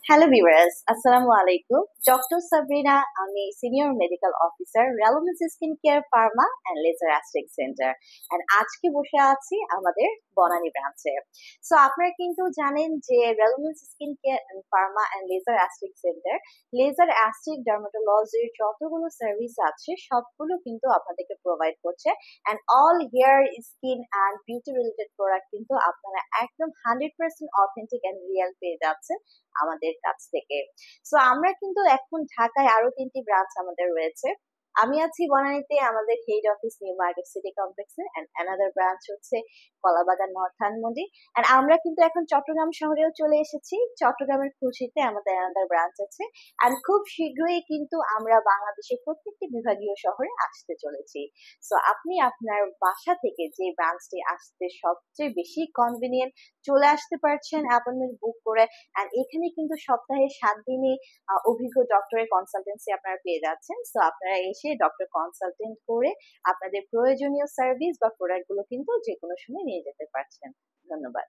Hello viewers, আসসালামু আলাইকুম। Doctor Sabrina, আমি senior medical officer, Relumins skin care pharma and laser aesthetic centre. And আজকে বসে আছি আমাদের বনানী ব্রাঞ্চে। সো আপনারা কিন্তু জানেন যে Relumins skin care pharma and laser aesthetic centre laser aesthetic ডার্মাটোলজির যতগুলো সার্ভিস আছে সবগুলো কিন্তু আপনাদেরকে প্রোভাইড করছে। And all hair, skin and beauty related product কিন্তু আপনারা একদম 100% অথেন্টিক অ্যান্ড রিয়েল পেয়ে যাচ্ছেন আমাদের কাছ থেকে। সো আমরা কিন্তু এখন ঢাকায় আরো 3টি ব্রাঞ্চ আমাদের রয়েছে। আমি আছি বনানীতে আমাদের head office new market city কমপ্লেক্সে, এন্ড অ্যানাদার ব্রাঞ্চ হচ্ছে কলাবাগান নর্থ ধানমন্ডি। এন্ড আমরা কিন্তু এখন চট্টগ্রাম শহরেও চলে এসেছি। চট্টগ্রামের খুলশীতে আমাদের অ্যানাদার ব্রাঞ্চ আছে। এন্ড খুব শীঘ্রই কিন্তু আমরা বাংলাদেশের প্রত্যেকটি বিভাগীয় শহরে আসতে চলেছি। সো আপনি আপনার বাসা থেকে যে ব্রাঞ্চটি আসতে সবচেয়ে বেশি কনভিনিয়েন্ট চলে আসতে পারছেন অ্যাপয়েন্টমেন্ট বুক করে। আর এখানে কিন্তু সপ্তাহে 7 দিনই অভিজ্ঞ ডক্টরের কনসালটেন্সি আপনারা পেয়ে যাচ্ছেন। সো আপনারা এসে ডক্টর কনসালটেন্ট করে আপনাদের প্রয়োজনীয় সার্ভিস বা প্রোডাক্ট গুলো কিন্তু যে কোনো সময় নিয়ে যেতে পারছেন। ধন্যবাদ।